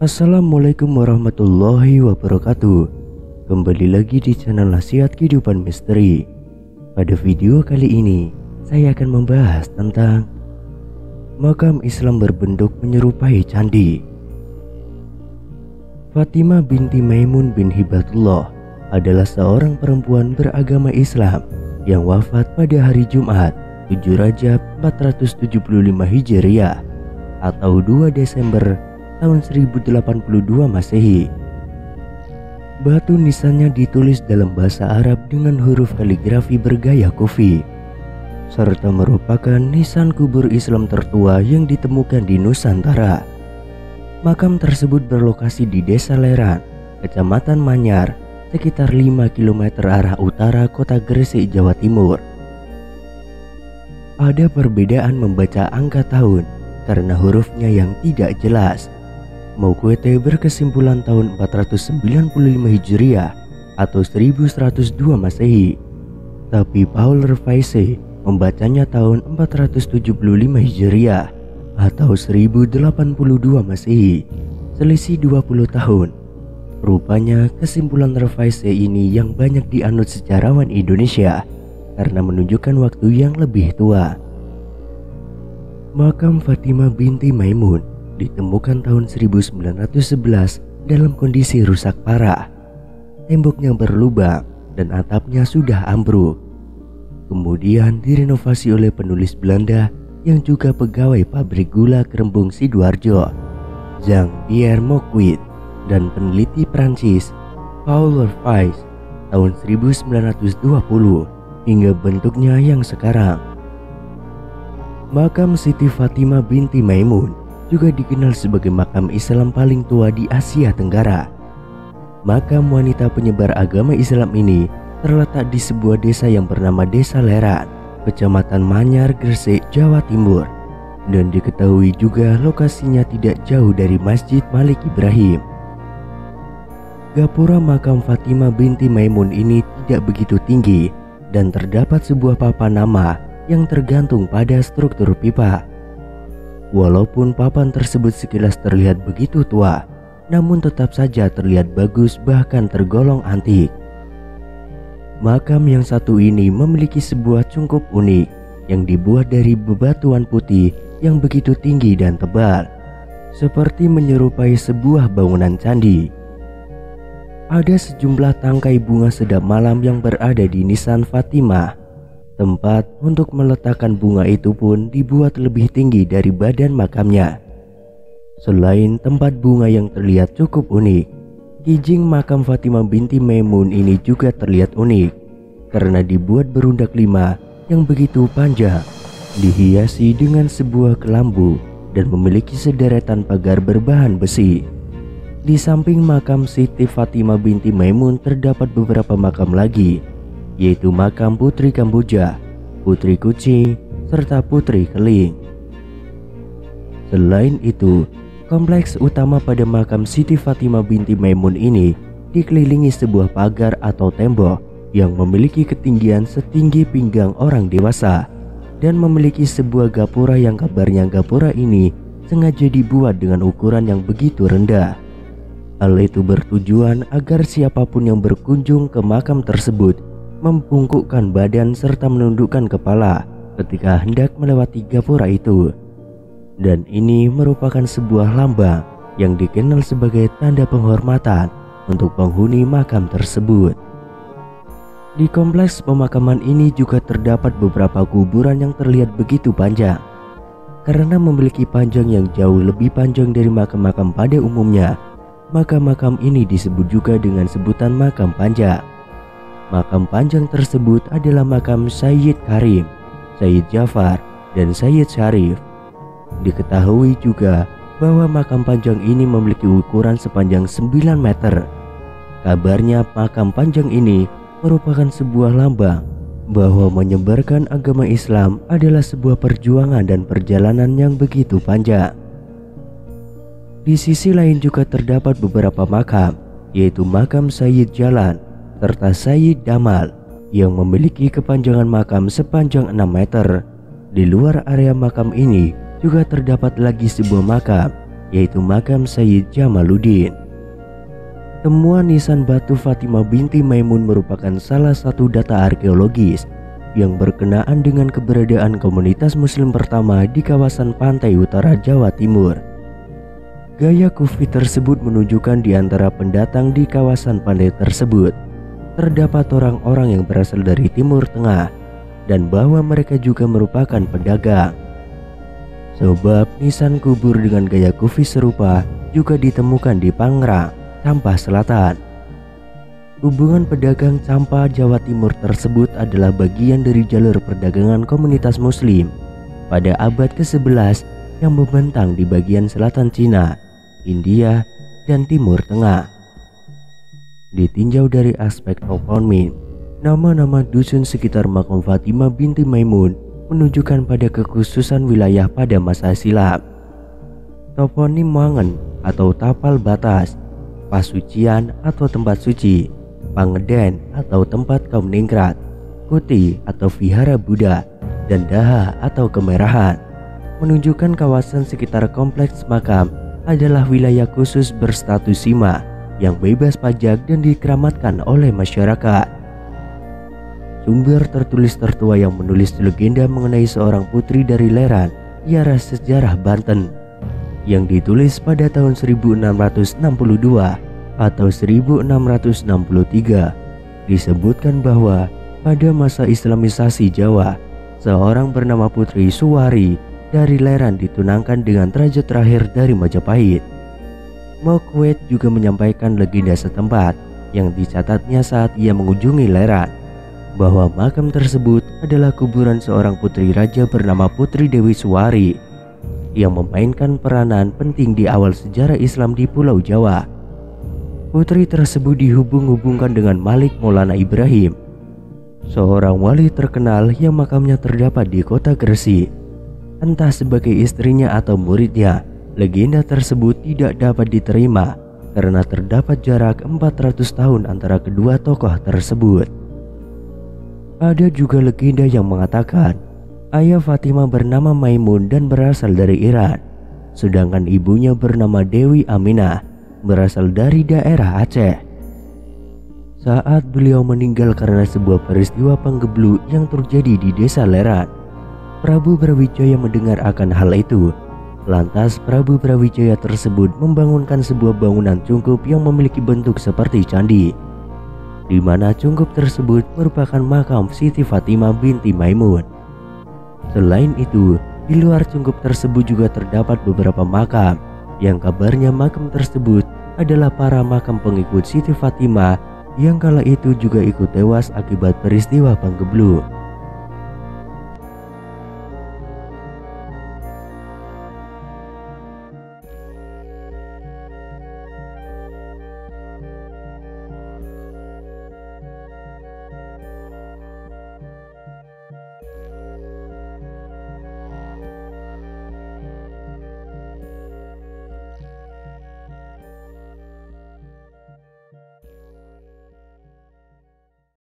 Assalamualaikum warahmatullahi wabarakatuh. Kembali lagi di channel Nasihat Kehidupan Misteri. Pada video kali ini saya akan membahas tentang makam Islam berbentuk menyerupai candi. Fatimah binti Maimun bin Hibatullah adalah seorang perempuan beragama Islam yang wafat pada hari Jumat 7 Rajab 475 Hijriah atau 2 Desember tahun 1082 Masehi. Batu nisannya ditulis dalam bahasa Arab dengan huruf kaligrafi bergaya kufi, serta merupakan nisan kubur Islam tertua yang ditemukan di Nusantara. Makam tersebut berlokasi di Desa Leran, Kecamatan Manyar, sekitar 5 km arah utara kota Gresik, Jawa Timur. Ada perbedaan membaca angka tahun karena hurufnya yang tidak jelas. Mauquete berkesimpulan tahun 495 Hijriah atau 1102 Masehi, tapi Paul Revise membacanya tahun 475 Hijriah atau 1082 Masehi, selisih 20 tahun. Rupanya kesimpulan Revise ini yang banyak dianut sejarawan Indonesia karena menunjukkan waktu yang lebih tua. Makam Fatimah binti Maimun ditemukan tahun 1911 dalam kondisi rusak parah. Temboknya berlubang dan atapnya sudah ambruk. Kemudian direnovasi oleh penulis Belanda yang juga pegawai pabrik gula Kerembung Sidoarjo, Jean-Pierre Mauquet, dan peneliti Prancis Paul Revise tahun 1920 hingga bentuknya yang sekarang. Makam Siti Fatimah binti Maimun juga dikenal sebagai makam Islam paling tua di Asia Tenggara. Makam wanita penyebar agama Islam ini terletak di sebuah desa yang bernama Desa Leran, Kecamatan Manyar, Gresik, Jawa Timur, dan diketahui juga lokasinya tidak jauh dari Masjid Malik Ibrahim. Gapura makam Fatimah binti Maimun ini tidak begitu tinggi dan terdapat sebuah papan nama yang tergantung pada struktur pipa. Walaupun papan tersebut sekilas terlihat begitu tua, namun tetap saja terlihat bagus bahkan tergolong antik. Makam yang satu ini memiliki sebuah cungkup unik yang dibuat dari bebatuan putih yang begitu tinggi dan tebal, seperti menyerupai sebuah bangunan candi. Ada sejumlah tangkai bunga sedap malam yang berada di nisan Fatimah. Tempat untuk meletakkan bunga itu pun dibuat lebih tinggi dari badan makamnya. Selain tempat bunga yang terlihat cukup unik, kijing makam Fatimah binti Maimun ini juga terlihat unik karena dibuat berundak 5 yang begitu panjang, dihiasi dengan sebuah kelambu dan memiliki sederetan pagar berbahan besi. Di samping makam Siti Fatimah binti Maimun terdapat beberapa makam lagi, yaitu makam Putri Kamboja, Putri Kucing, serta Putri Keling. Selain itu, kompleks utama pada makam Siti Fatimah binti Maimun ini dikelilingi sebuah pagar atau tembok yang memiliki ketinggian setinggi pinggang orang dewasa dan memiliki sebuah gapura yang kabarnya gapura ini sengaja dibuat dengan ukuran yang begitu rendah. Hal itu bertujuan agar siapapun yang berkunjung ke makam tersebut membungkukkan badan serta menundukkan kepala ketika hendak melewati gapura itu. Dan ini merupakan sebuah lambang yang dikenal sebagai tanda penghormatan untuk penghuni makam tersebut. Di kompleks pemakaman ini juga terdapat beberapa kuburan yang terlihat begitu panjang. Karena memiliki panjang yang jauh lebih panjang dari makam-makam pada umumnya, maka makam ini disebut juga dengan sebutan makam panjang. Makam panjang tersebut adalah makam Sayyid Karim, Sayyid Jafar, dan Sayyid Syarif. Diketahui juga bahwa makam panjang ini memiliki ukuran sepanjang 9 meter. Kabarnya makam panjang ini merupakan sebuah lambang bahwa menyebarkan agama Islam adalah sebuah perjuangan dan perjalanan yang begitu panjang. Di sisi lain juga terdapat beberapa makam, yaitu makam Sayyid Jalan serta Sayyid Damal yang memiliki kepanjangan makam sepanjang 6 meter. Di luar area makam ini juga terdapat lagi sebuah makam yaitu makam Sayyid Jamaluddin. Temuan nisan batu Fatimah binti Maimun merupakan salah satu data arkeologis yang berkenaan dengan keberadaan komunitas muslim pertama di kawasan pantai utara Jawa Timur. Gaya kufi tersebut menunjukkan di antara pendatang di kawasan pantai tersebut terdapat orang-orang yang berasal dari Timur Tengah dan bahwa mereka juga merupakan pedagang. Sebab nisan kubur dengan gaya kufi serupa juga ditemukan di Pangrang, Campah Selatan. Hubungan pedagang Campah, Jawa Timur tersebut adalah bagian dari jalur perdagangan komunitas muslim pada abad ke-11 yang membentang di bagian selatan Cina, India, dan Timur Tengah. Ditinjau dari aspek toponim, nama-nama dusun sekitar makam Fatimah binti Maimun menunjukkan pada kekhususan wilayah pada masa silam. Toponim Mangen atau tapal batas, pasucian atau tempat suci, Pangeden atau tempat kaum ningrat, Kuti atau vihara Buddha, dan Daha atau kemerahan menunjukkan kawasan sekitar kompleks makam adalah wilayah khusus berstatus sima yang bebas pajak dan dikeramatkan oleh masyarakat. Sumber tertulis tertua yang menulis legenda mengenai seorang putri dari Leran ialah Sejarah Banten yang ditulis pada tahun 1662 atau 1663. Disebutkan bahwa pada masa Islamisasi Jawa, seorang bernama Putri Suwari dari Leran ditunangkan dengan raja terakhir dari Majapahit. Mokwet juga menyampaikan legenda setempat yang dicatatnya saat ia mengunjungi Leran, bahwa makam tersebut adalah kuburan seorang putri raja bernama Putri Dewi Suwari yang memainkan peranan penting di awal sejarah Islam di Pulau Jawa. Putri tersebut dihubung-hubungkan dengan Malik Maulana Ibrahim, seorang wali terkenal yang makamnya terdapat di kota Gresik. Entah sebagai istrinya atau muridnya, legenda tersebut tidak dapat diterima karena terdapat jarak 400 tahun antara kedua tokoh tersebut. Ada juga legenda yang mengatakan ayah Fatimah bernama Maimun dan berasal dari Iran, sedangkan ibunya bernama Dewi Aminah berasal dari daerah Aceh. Saat beliau meninggal karena sebuah peristiwa penggeblu yang terjadi di desa Leran, Prabu Brawijaya mendengar akan hal itu. Lantas Prabu Brawijaya tersebut membangunkan sebuah bangunan cungkup yang memiliki bentuk seperti candi, di mana cungkup tersebut merupakan makam Siti Fatimah binti Maimun. Selain itu, di luar cungkup tersebut juga terdapat beberapa makam yang kabarnya makam tersebut adalah para makam pengikut Siti Fatimah yang kala itu juga ikut tewas akibat peristiwa penggeblu.